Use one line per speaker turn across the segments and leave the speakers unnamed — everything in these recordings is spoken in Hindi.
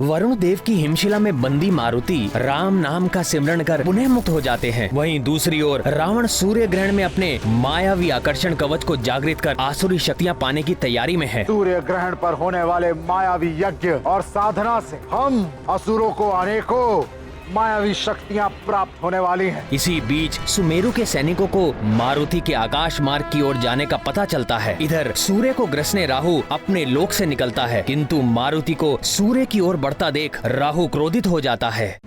वरुण देव की हिमशिला में बंदी मारुति राम नाम का सिमरन कर पुनः मुक्त हो जाते हैं। वहीं दूसरी ओर रावण सूर्य ग्रहण में अपने मायावी आकर्षण कवच को जागृत कर आसुरी शक्तियाँ पाने की तैयारी में है।
सूर्य ग्रहण पर होने वाले मायावी यज्ञ और साधना से हम असुरों को अनेकों मायावी शक्तियाँ प्राप्त होने वाली हैं।
इसी बीच सुमेरु के सैनिकों को मारुति के आकाश मार्ग की ओर जाने का पता चलता है। इधर सूर्य को ग्रसने राहु अपने लोक से निकलता है, किंतु मारुति को सूर्य की ओर बढ़ता देख राहु क्रोधित हो जाता है।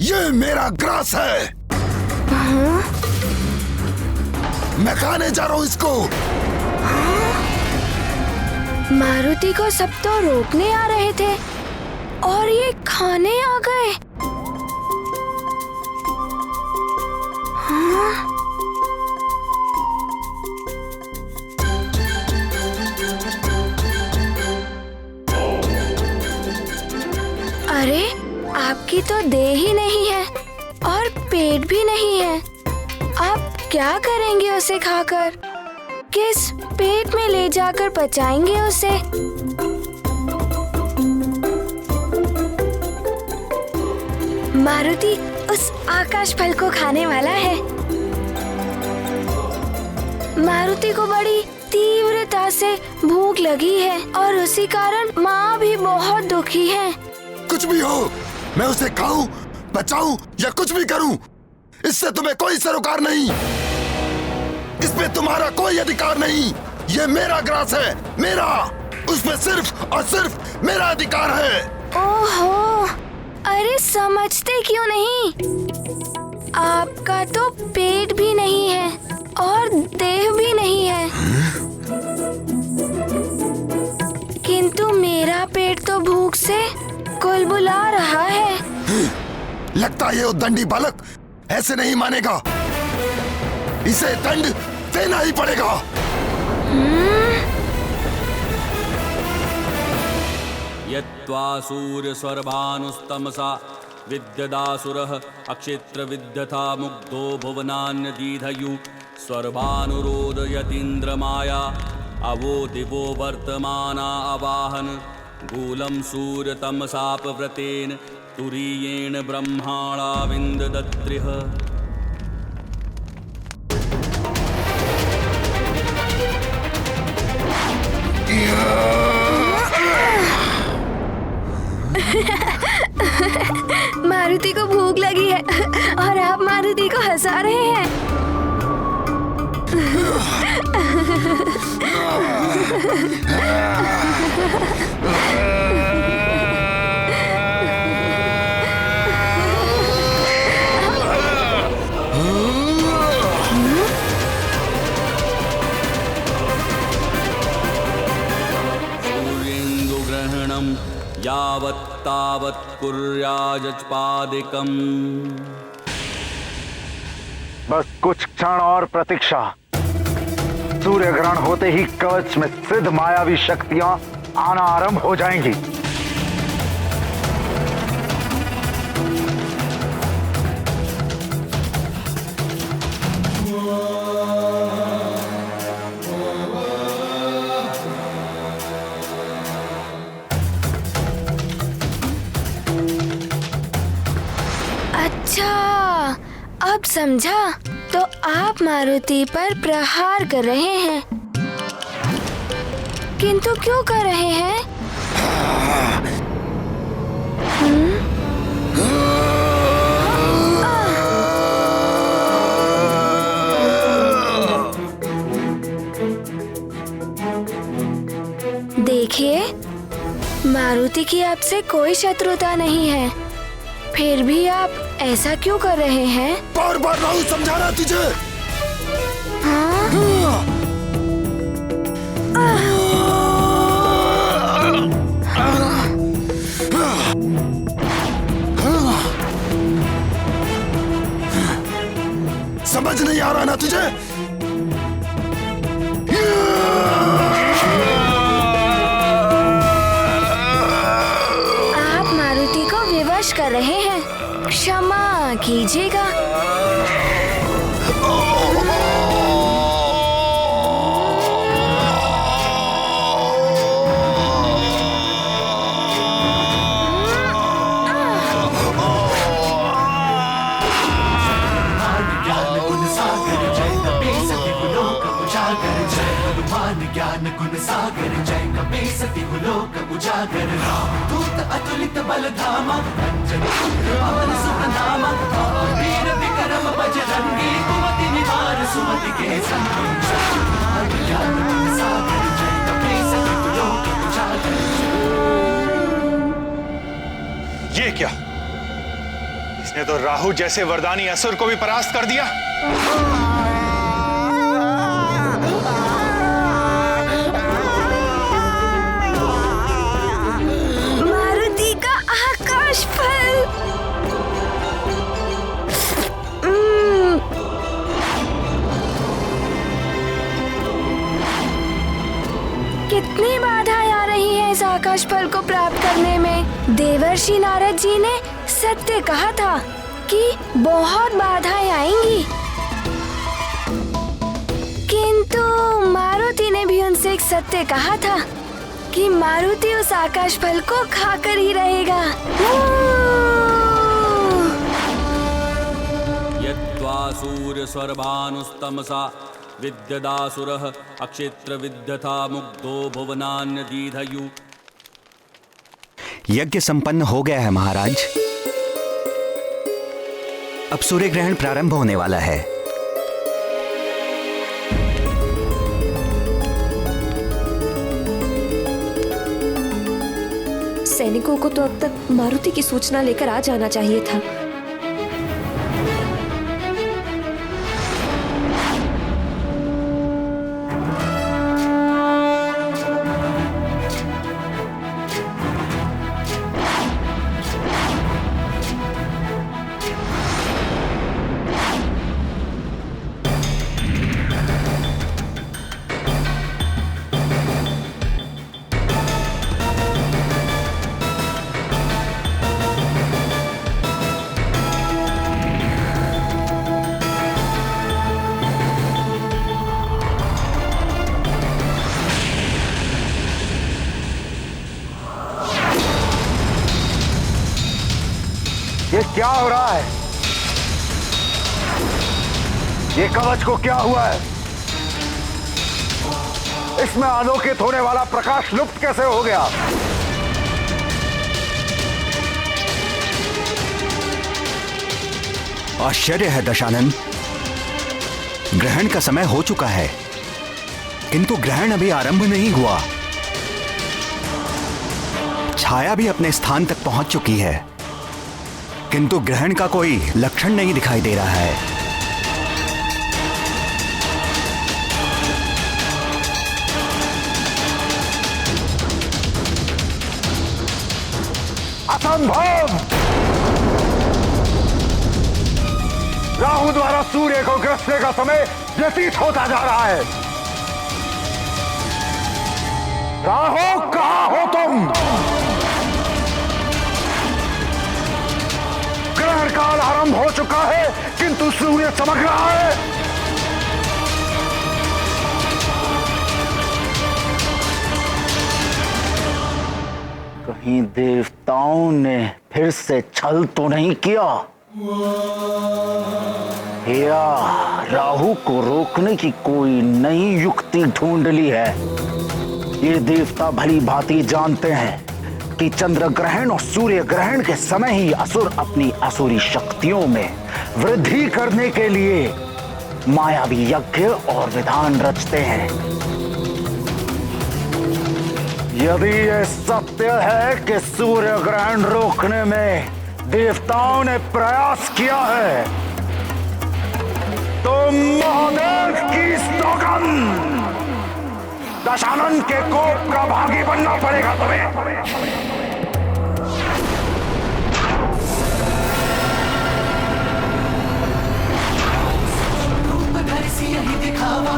ये मेरा ग्रास है। मैं खाने जा रहा हूँ इसको।
मारुति को सब तो रोकने आ रहे थे और ये खाने आ गए। हाँ? अरे आपकी तो देह ही नहीं है और पेट भी नहीं है। आप क्या करेंगे उसे खाकर? किस पेट में ले जाकर पचाएंगे उसे? मारुति उस आकाश फल को खाने वाला है। मारुति को बड़ी तीव्रता से भूख लगी है और उसी कारण माँ भी बहुत दुखी है।
कुछ भी हो, मैं उसे खाऊं, बचाऊं या कुछ भी करूं, इससे तुम्हें कोई सरोकार नहीं। इसमें तुम्हारा कोई अधिकार नहीं। ये मेरा ग्रास है, मेरा। उसमें सिर्फ और सिर्फ मेरा अधिकार है।
ओहो, अरे समझते क्यों नहीं? आपका तो पेट भी नहीं है और देह भी नहीं है, किंतु मेरा पेट तो भूख से कुलबुला रहा है।
लगता है ये उद्दंडी बालक ऐसे नहीं मानेगा। इसे दंड देना ही पड़ेगा।
यत्वा सूर्यस्वर्भानुस्तमसा विद्यदासुरः अक्षेत्र विद्यथा मुग्धो भुवनान्यदीधयु स्वर्भानुरोदयतीन्द्रमाया अवो दिवो वर्तमाना अवाहन गूलं सूर्यतमसापव्रतेन तुरीयेण ब्रह्माणा विन्ददत्रिः।
मारुति को भूख लगी है और आप मारुति को हंसा रहे हैं।
सूर्येन्दु ग्रहणं यावत् तावत् कुर्याजपादिकम्।
बस कुछ क्षण और प्रतीक्षा। सूर्य ग्रहण होते ही कवच में सिद्ध मायावी शक्तियां आना आरंभ हो जाएंगी।
अच्छा, अब समझा। तो आप मारुति पर प्रहार कर रहे हैं, किंतु क्यों कर रहे हैं? देखिए, मारुति की आपसे कोई शत्रुता नहीं है, फिर भी आप ऐसा क्यों कर रहे हैं?
बार बार राहु समझा रहा तुझे।
हाँ?
समझ नहीं आ रहा ना तुझे?
आप मारुति को विवश कर रहे हैं, क्षमा कीजिएगा।
गुण सागर जय कपे सति लोक उजागर दूत अतुलित बल धामा अंजनी पुत्र पवन सुत नामा वीर विक्रम बजरंगी कुमति निवार सुमति के संगी ज्ञान गुण सागर जय कपे सति लोक उजागर।
ये क्या? इसने तो राहु जैसे वरदानी असुर को भी परास्त कर दिया।
मारुति का आकाश फल। कितनी बाधाएं आ रही हैं इस आकाश फल को प्राप्त करने में। देवर्षि नारद जी ने सत्य कहा था कि बहुत बाधाएं आएंगी, किंतु मारुति ने भी उनसे एक सत्य कहा था कि मारुति उस आकाश फल को खाकर ही रहेगा।
यत्त्वासूर्य सर्वानुस्तमसा विद्यदासुरः अक्षेत्र विद्यथा मुग्धो भुवनान्यदीधयु।
यज्ञ संपन्न हो गया है महाराज। अब सूर्य ग्रहण प्रारंभ होने वाला है।
सैनिकों को तो अब तक मारुति की सूचना लेकर आ जाना चाहिए था।
ये क्या हो रहा है? ये कवच को क्या हुआ है? इसमें आलोकित होने वाला प्रकाश लुप्त कैसे हो गया?
आश्चर्य है दशानन। ग्रहण का समय हो चुका है, किंतु ग्रहण अभी आरंभ नहीं हुआ। छाया भी अपने स्थान तक पहुंच चुकी है, किंतु ग्रहण का कोई लक्षण नहीं दिखाई दे रहा है।
असंभव! राहु द्वारा सूर्य को ग्रसने का समय व्यतीत होता जा रहा है। राहु, कहां हो तुम? ग्रहण काल आरंभ हो चुका है, किंतु सूर्य चमक रहा है। कहीं देवताओं ने फिर से छल तो नहीं किया, या राहु को रोकने की कोई नई युक्ति ढूंढ ली है। ये देवता भली भांति जानते हैं कि चंद्र ग्रहण और सूर्य ग्रहण के समय ही असुर अपनी असुरी शक्तियों में वृद्धि करने के लिए मायावी यज्ञ और विधान रचते हैं। यदि यह सत्य है कि सूर्य ग्रहण रोकने में देवताओं ने प्रयास किया है, तो महादेव की सौगंध, दशानन के कोप का भागी बनना पड़ेगा तुम्हें।
दिखावा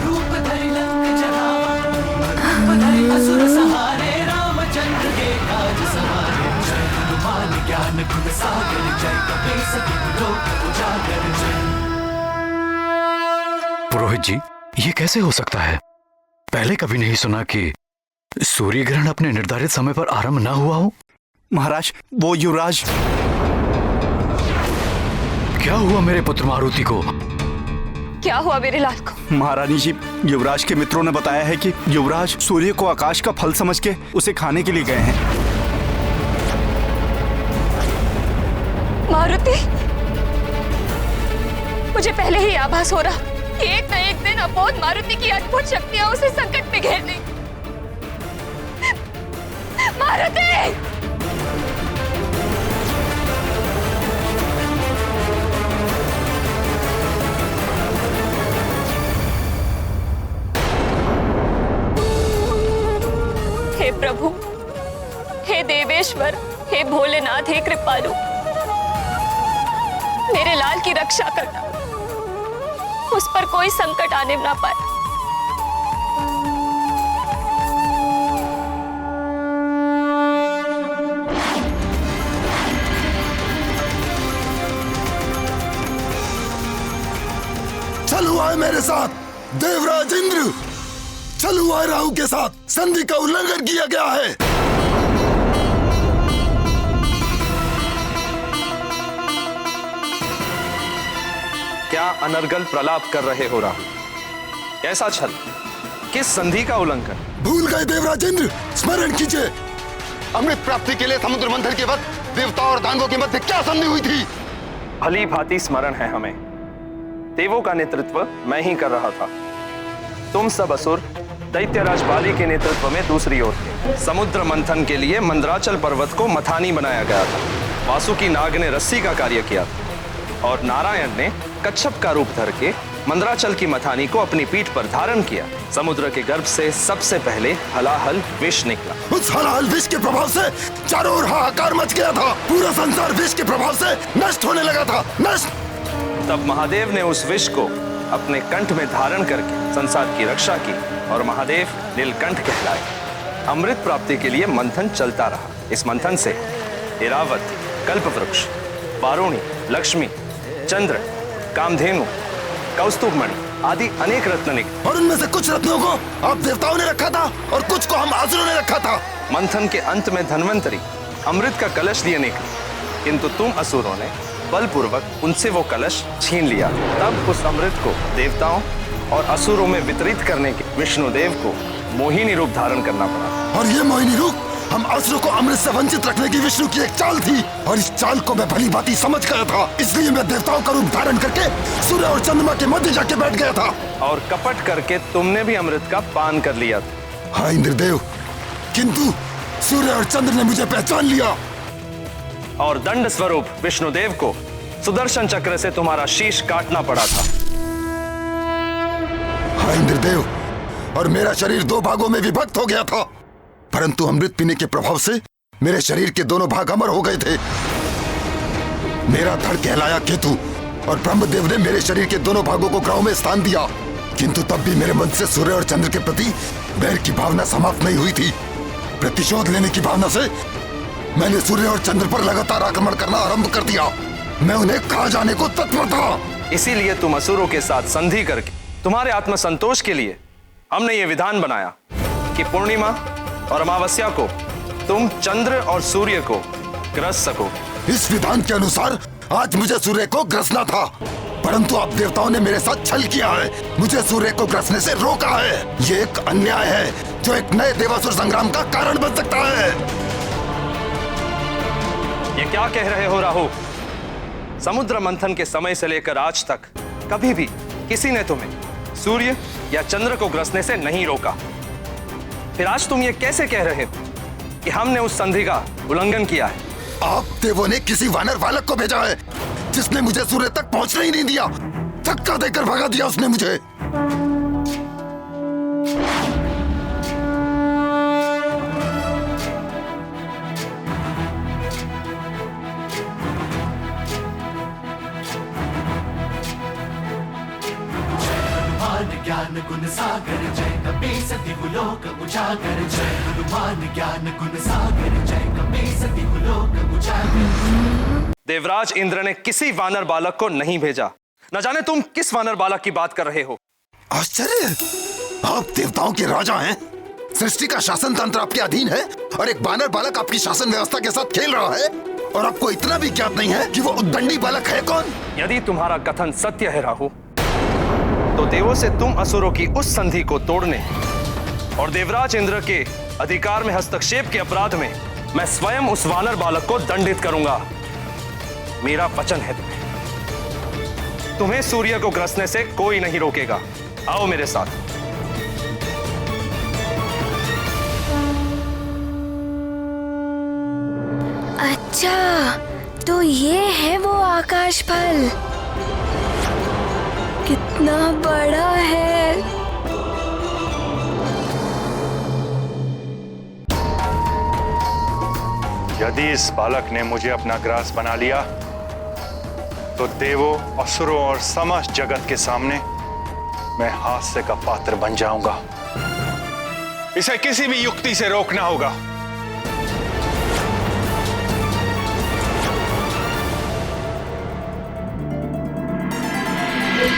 रूप धरि लंक जलावा, रूप धरि असुर सहारे, रामचंद्र के काज सवारे। जय हनुमान ज्ञान गुण सागर, जय कपीस तिहु लोक उजागर।
पुरोहित जी, ये कैसे हो सकता है? पहले कभी नहीं सुना कि सूर्य ग्रहण अपने निर्धारित समय पर आरंभ न हुआ हो।
महाराज, वो युवराज।
क्या हुआ मेरे पुत्र मारुति को?
क्या हुआ मेरे लाल को?
महारानी जी, युवराज के मित्रों ने बताया है कि युवराज सूर्य को आकाश का फल समझ के उसे खाने के लिए गए हैं।
मारुति, मुझे पहले ही आभास हो रहा कि एक न एक दिन अबोध मारुति की अद्भुत शक्तियां उसे संकट में घेर देंगी। मारुति! हे प्रभु, हे देवेश्वर, हे भोलेनाथ, हे कृपालु, मेरे लाल की रक्षा करना, उस पर कोई संकट आने ना पाए।
चल हुआ है मेरे साथ देवराज इंद्र, चल हुआ है राहु के साथ, संधि का उल्लंघन किया गया है।
क्या अनर्गल प्रलाप कर रहे हो राहु? कैसा छल? किस संधि का उल्लंघन?
भूल गए देवराज इंद्र, स्मरण कीजिए।
अमृत प्राप्ति के लिए समुद्र मंथन के वक्त देवता और दानवों के मध्य क्या संधि हुई थी?
भली भांति स्मरण है हमें। देवों का नेतृत्व मैं ही कर रहा था। तुम सब असुर दैत्यराज बाली के नेतृत्व में दूसरी ओर थे। समुद्र मंथन के लिए मंदराचल पर्वत को मथानी बनाया गया था। वासुकी नाग ने रस्सी का कार्य किया था और नारायण ने कच्छप का रूप धर के मंदराचल की मथानी को अपनी पीठ पर धारण किया। समुद्र के गर्भ से सबसे पहले हलाहल विष निकला।
उस हलाहल विष के प्रभाव से चारों ओर हाहाकार मच गया था। पूरा संसार विष के प्रभाव से नष्ट होने लगा था। नष्ट।
तब महादेव ने उस विष को अपने कंठ में धारण करके संसार की रक्षा की और महादेव नीलकंठ कहलाए। अमृत प्राप्ति के लिए मंथन चलता रहा। इस मंथन से ऐरावत, कल्पवृक्ष, वारुणी, लक्ष्मी, चंद्र, कामधेनु, कौस्तुभमणि आदि अनेक रत्न निकले।
और उनमें से कुछ रत्नों को आप देवताओं ने रखा था और कुछ को हम असुरों ने रखा था।
मंथन के अंत में धन्वंतरी अमृत का कलश लिए निकले, किंतु तुम असुरों ने बलपूर्वक उनसे वो कलश छीन लिया। तब उस अमृत को देवताओं और असुरों में वितरित करने के विष्णुदेव को मोहिनी रूप धारण करना पड़ा।
और ये मोहिनी रूप हम असुरों को अमृत से वंचित रखने की विष्णु की एक चाल थी, और इस चाल को मैं भली भांति समझ गया था। इसलिए मैं देवताओं का रूप धारण करके सूर्य और चंद्रमा के मध्य जाके बैठ गया था।
और कपट करके तुमने भी अमृत का पान कर लिया था।
हाँ इंद्रदेव, किंतु सूर्य और चंद्र ने मुझे पहचान लिया
और दंड स्वरूप विष्णुदेव को सुदर्शन चक्र से तुम्हारा शीश काटना पड़ा था।
हाँ इंद्रदेव, और मेरा शरीर दो भागों में विभक्त हो गया था, परंतु अमृत पीने के प्रभाव से मेरे शरीर के दोनों भाग अमर हो गए थे। मेरा धड़ कहलाया केतु और ब्रह्मदेव ने मेरे शरीर के दोनों भागों को ग्रहों में स्थान दिया, किंतु तब भी मेरे मन से सूर्य और चंद्र के प्रति बैर की भावना समाप्त नहीं हुई थी। प्रतिशोध लेने की भावना से मैंने सूर्य और चंद्र पर लगातार आक्रमण करना आरंभ कर दिया। मैं उन्हें खा जाने को तत्पर था।
इसीलिए तुम असुरों के साथ संधि करके तुम्हारे आत्मसंतोष के लिए हमने ये विधान बनाया कि पूर्णिमा और अमावस्या को तुम चंद्र और सूर्य को ग्रस सको।
इस विधान के अनुसार आज मुझे सूर्य को ग्रसना था, परंतु आप देवताओं ने मेरे साथ छल किया है। मुझे सूर्य को ग्रसने से रोका है। ये एक अन्याय है जो एक नए देवासुर संग्राम का कारण बन सकता है।
ये क्या कह रहे हो राहु? समुद्र मंथन के समय से लेकर आज तक कभी भी किसी ने तुम्हें सूर्य या चंद्र को ग्रसने से नहीं रोका। फिर आज तुम ये कैसे कह रहे हो कि हमने उस संधि का उल्लंघन किया है?
आप देवों ने किसी वानर बालक को भेजा है जिसने मुझे सूर्य तक पहुंचने ही नहीं दिया। धक्का देकर भगा दिया उसने मुझे।
ज्ञान गुण सागर जय कपीस दिहुलोक उजागर। जय हनुमान ज्ञान गुण सागर जय कपीस दिहुलोक उजागर।
देवराज इंद्र ने किसी वानर बालक को नहीं भेजा। न जाने तुम किस वानर बालक की बात कर रहे हो।
आश्चर्य, आप देवताओं के राजा हैं। सृष्टि का शासन तंत्र आपके अधीन है और एक वानर बालक आपकी शासन व्यवस्था के साथ खेल रहा है, और आपको इतना भी ज्ञात नहीं है कि वो उद्दंडी बालक है कौन।
यदि तुम्हारा कथन सत्य है राहु, तो देवों से तुम असुरों की उस संधि को तोड़ने और देवराज इंद्र के अधिकार में हस्तक्षेप के अपराध में मैं स्वयं उस वानर बालक को दंडित करूंगा। मेरा वचन है तुम्हें सूर्य को ग्रसने से कोई नहीं रोकेगा। आओ मेरे साथ।
अच्छा, तो ये है वो आकाश फल। कितना बड़ा है।
यदि इस बालक ने मुझे अपना ग्रास बना लिया तो देवों, असुरों और समस्त जगत के सामने मैं हास्य का पात्र बन जाऊंगा। इसे किसी भी युक्ति से रोकना होगा।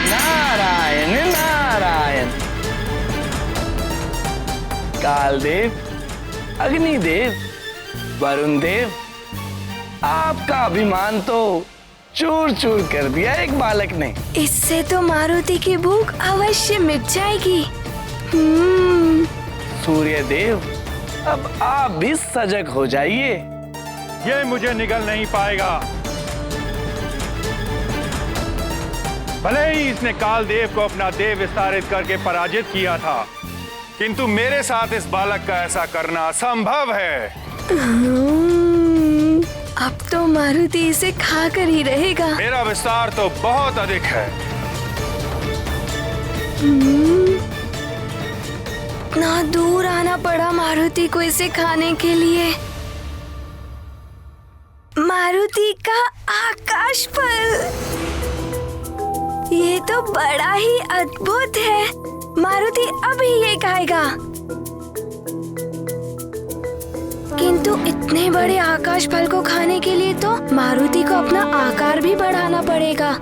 नारायण नारायण। कालदेव, अग्निदेव, वरुण देव, आपका अभिमान तो चूर चूर कर दिया एक बालक ने।
इससे तो मारुति की भूख अवश्य मिट जाएगी।
सूर्य देव, अब आप भी सजग हो जाइए।
ये मुझे निगल नहीं पाएगा। भले ही इसने कालदेव को अपना देव विस्तारित करके पराजित किया था, किंतु मेरे साथ इस बालक का ऐसा करना असंभव है।
अब तो मारुति इसे खाकर ही रहेगा।
मेरा विस्तार तो बहुत अधिक है।
इतना दूर आना पड़ा मारुति को इसे खाने के लिए। मारुति का आकाश फल, ये तो बड़ा ही अद्भुत है। मारुति अभी ये खाएगा। किंतु इतने बड़े आकाश फल को खाने के लिए तो मारुति को अपना आकार भी बढ़ाना पड़ेगा।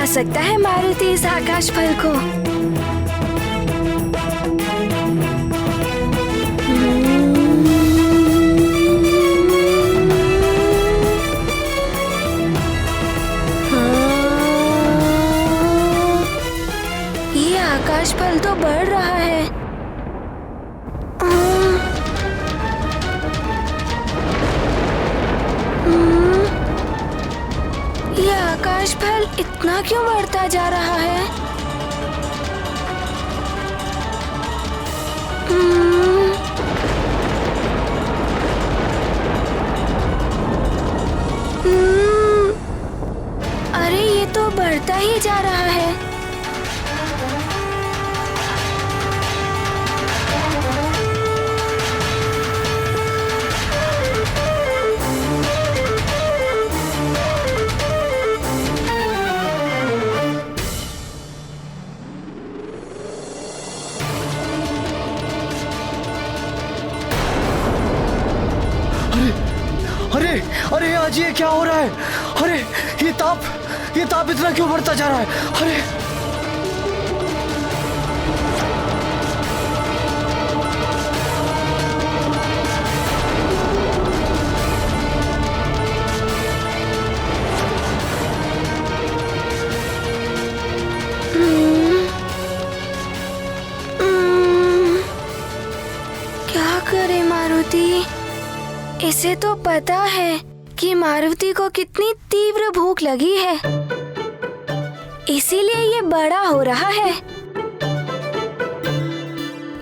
सकता है मारुति इस आकाश फल को। ये आकाश फल तो बढ़ रहा है। ये आकाश फल इतना क्यों बढ़ता जा रहा है? अरे ये तो बढ़ता ही जा रहा है।
अरे आज ये क्या हो रहा है? अरे ये ताप इतना क्यों बढ़ता जा रहा है? अरे
क्या करे मारुति? इसे तो पता है कि मारुति को कितनी तीव्र भूख लगी है, इसीलिए ये बड़ा हो रहा है।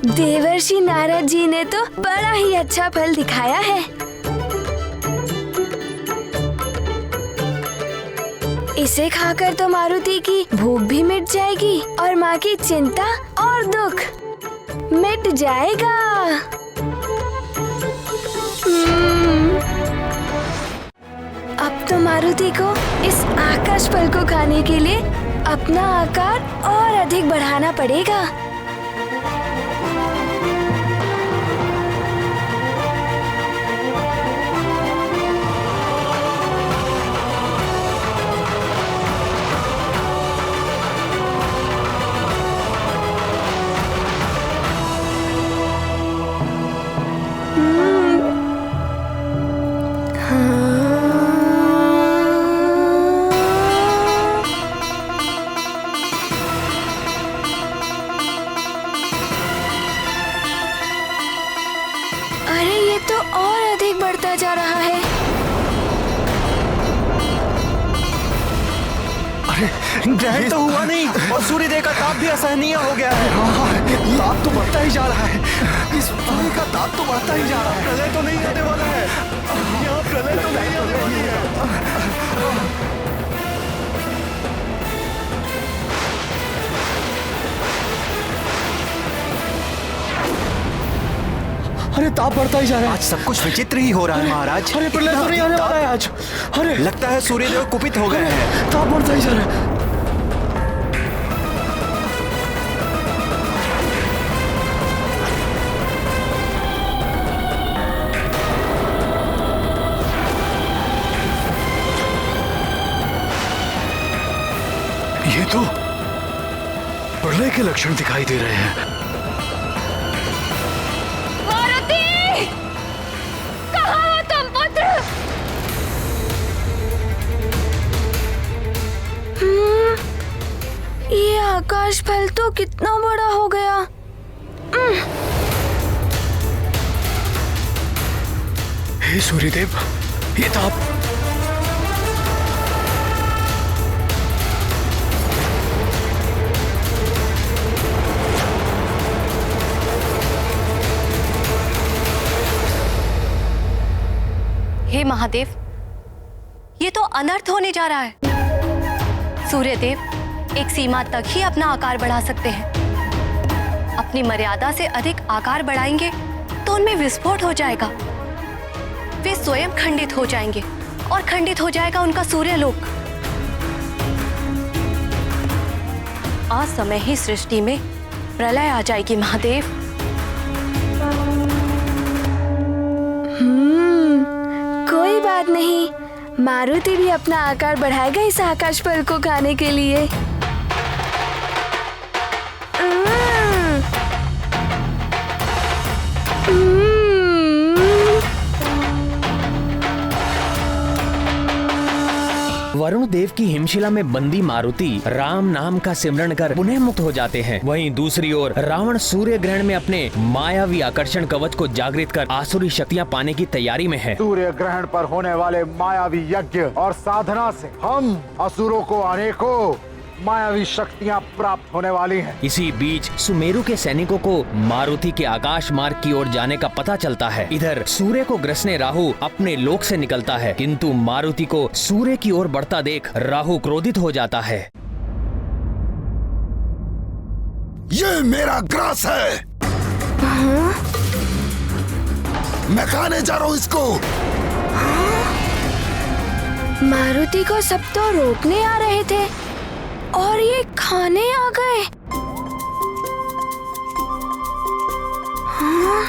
देवर्षि नारद जी ने तो बड़ा ही अच्छा फल दिखाया है। इसे खाकर तो मारुति की भूख भी मिट जाएगी और माँ की चिंता और दुख मिट जाएगा। अब तो मारुति को इस आकाश फल को खाने के लिए अपना आकार और अधिक बढ़ाना पड़ेगा। और अधिक बढ़ता जा रहा है।
अरे ग्रहण तो हुआ नहीं और सूर्यदेव का ताप भी असहनीय हो गया है। ताप तो बढ़ता ही जा रहा है। इस सूर्य का ताप तो बढ़ता ही जा रहा है। प्रलय तो नहीं आने वाला है। यहाँ प्रलय तो नहीं आने वाली है। अरे ताप बढ़ता ही जा रहा है। आज सब कुछ विचित्र ही हो रहा है महाराज। अरे प्रलय तो नहीं आने वाला है आज। अरे लगता है सूर्यदेव कुपित हो गए हैं। ताप बढ़ता ही जा रहा है।
ये तो प्रलय के लक्षण दिखाई दे रहे हैं।
मारुति! कहाँ हो तुम पुत्र?
ये आकाश फल तो कितना बड़ा हो गया।
हे सूर्यदेव, ये ताप
हे महादेव, ये तो अनर्थ होने जा रहा है। सूर्यदेव एक सीमा तक ही अपना आकार बढ़ा सकते हैं। अपनी मर्यादा से अधिक आकार बढ़ाएंगे तो उनमें विस्फोट हो जाएगा। वे स्वयं खंडित हो जाएंगे और खंडित हो जाएगा उनका सूर्यलोक। असमय ही सृष्टि में प्रलय आ जाएगी महादेव।
कोई बात नहीं, मारुति भी अपना आकार बढ़ाएगा इस आकाश फल को खाने के लिए।
वरुण देव की हिमशिला में बंदी मारुति राम नाम का सिमरन कर पुनः मुक्त हो जाते हैं। वहीं दूसरी ओर रावण सूर्य ग्रहण में अपने मायावी आकर्षण कवच को जागृत कर आसुरी शक्तियां पाने की तैयारी में है।
सूर्य ग्रहण पर होने वाले मायावी यज्ञ और साधना से हम असुरों को अनेकों मायावी शक्तियां प्राप्त होने वाली हैं।
इसी बीच सुमेरु के सैनिकों को मारुति के आकाश मार्ग की ओर जाने का पता चलता है। इधर सूर्य को ग्रसने राहु अपने लोक से निकलता है, किंतु मारुति को सूर्य की ओर बढ़ता देख राहु क्रोधित हो जाता है।
ये मेरा ग्रास है। मैं खाने जा रहा हूँ इसको।
मारुति को सब तो रोकने आ रहे थे और ये खाने आ गए। हाँ?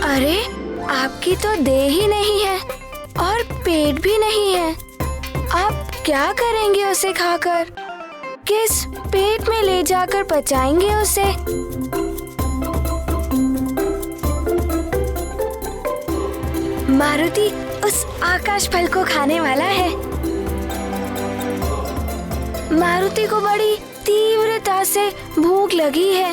अरे आपकी तो देह ही नहीं है और पेट भी नहीं है। आप क्या करेंगे उसे खाकर? किस पेट में ले जाकर पचाएंगे उसे? मारुति उस आकाश फल को खाने वाला है। मारुति को बड़ी तीव्रता से भूख लगी है